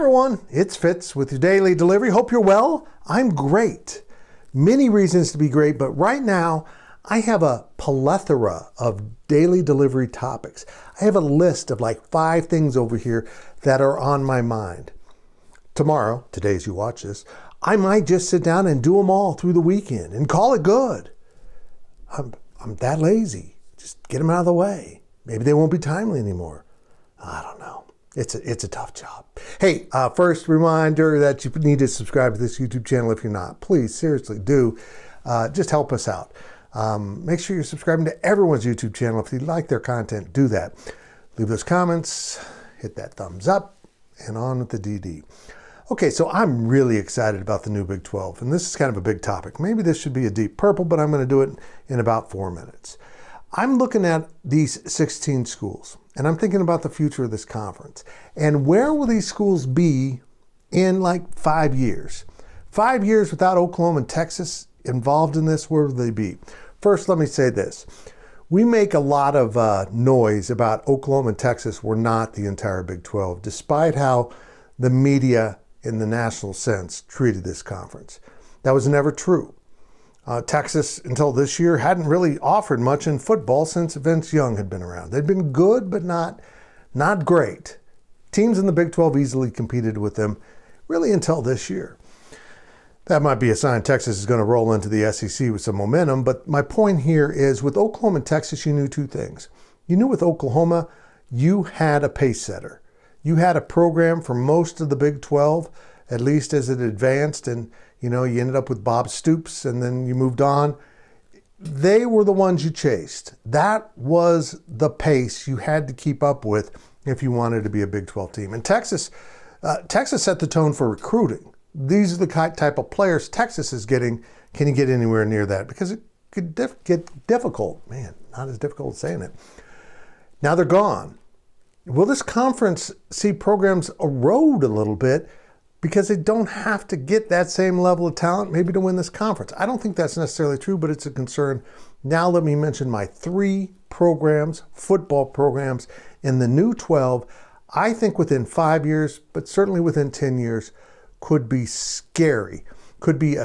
everyone, it's Fitz with your daily delivery. Hope you're well. I'm great. Many reasons to be great, but right now I have a plethora of daily delivery topics. I have a list of like 5 things over here that are on my mind. Tomorrow, today as you watch this, I might just sit down and do them all through the weekend and call it good. I'm that lazy. Just get them out of the way. Maybe they won't be timely anymore. I don't know. It's a tough job. Hey, first reminder that you need to subscribe to this YouTube channel if you're not. Please, seriously, do. Just help us out. Make sure you're subscribing to everyone's YouTube channel. If you like their content, do that. Leave those comments, hit that thumbs up, and on with the DD. Okay, so I'm really excited about the new Big 12, and this is kind of a big topic. Maybe this should be a deep purple, but I'm going to do it in about 4 minutes. I'm looking at these 16 schools, and I'm thinking about the future of this conference. And where will these schools be in like 5 years? 5 years without Oklahoma and Texas involved in this, where will they be? First, let me say this. We make a lot of noise about Oklahoma and Texas were not the entire Big 12, despite how the media in the national sense treated this conference. That was never true. Texas, until this year, hadn't really offered much in football since Vince Young had been around. They'd been good, but not great. Teams in the Big 12 easily competed with them, really until this year. That might be a sign Texas is going to roll into the SEC with some momentum, but my point here is with Oklahoma and Texas, you knew 2 things. You knew with Oklahoma, you had a pace setter. You had a program for most of the Big 12, at least as it advanced, and you ended up with Bob Stoops, and then you moved on. They were the ones you chased. That was the pace you had to keep up with if you wanted to be a Big 12 team. And Texas set the tone for recruiting. These are the type of players Texas is getting. Can you get anywhere near that? Because it could get difficult. Man, not as difficult as saying it. Now they're gone. Will this conference see programs erode a little bit because they don't have to get that same level of talent maybe to win this conference? I don't think that's necessarily true, but it's a concern. Now let me mention my 3 programs, football programs in the new 12. I think within 5 years, but certainly within 10 years, could be scary, could be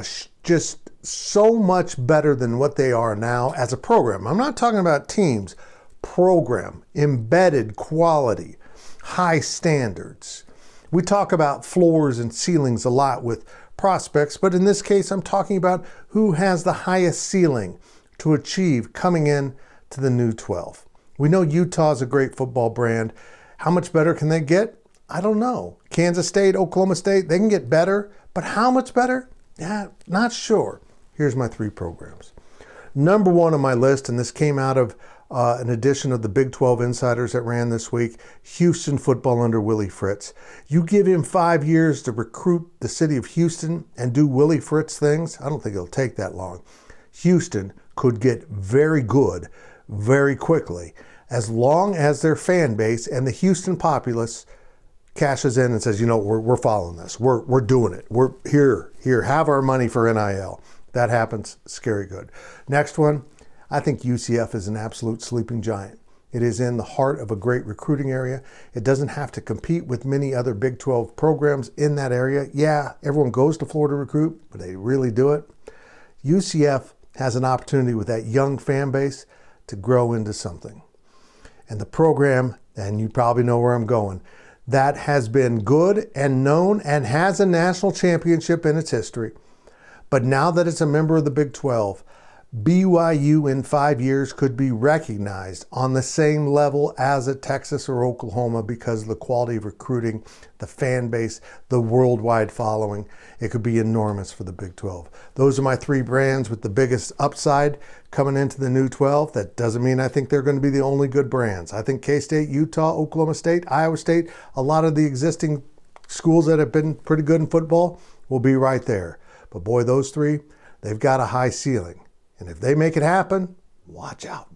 just so much better than what they are now as a program. I'm not talking about teams. Program, embedded quality, high standards. We talk about floors and ceilings a lot with prospects, but in this case, I'm talking about who has the highest ceiling to achieve coming in to the new 12. We know Utah's a great football brand. How much better can they get? I don't know. Kansas State, Oklahoma State, they can get better, but how much better? Yeah, not sure. Here's my 3 programs. Number 1 on my list, and this came out of an edition of the Big 12 Insiders that ran this week, Houston football under Willie Fritz. You give him 5 years to recruit the city of Houston and do Willie Fritz things, I don't think it'll take that long. Houston could get very good very quickly as long as their fan base and the Houston populace cashes in and says, we're following this. We're doing it. We're here, have our money for NIL. That happens, scary good. Next one, I think UCF is an absolute sleeping giant. It is in the heart of a great recruiting area. It doesn't have to compete with many other Big 12 programs in that area. Yeah, everyone goes to Florida to recruit, but they really do it. UCF has an opportunity with that young fan base to grow into something. And the program, and you probably know where I'm going, that has been good and known and has a national championship in its history. But now that it's a member of the Big 12, BYU in 5 years could be recognized on the same level as a Texas or Oklahoma because of the quality of recruiting, the fan base, the worldwide following. It could be enormous for the Big 12. Those are my 3 brands with the biggest upside coming into the new 12. That doesn't mean I think they're going to be the only good brands. I think K-State, Utah, Oklahoma State, Iowa State, a lot of the existing schools that have been pretty good in football will be right there. But boy, those 3, they've got a high ceiling. And if they make it happen, watch out.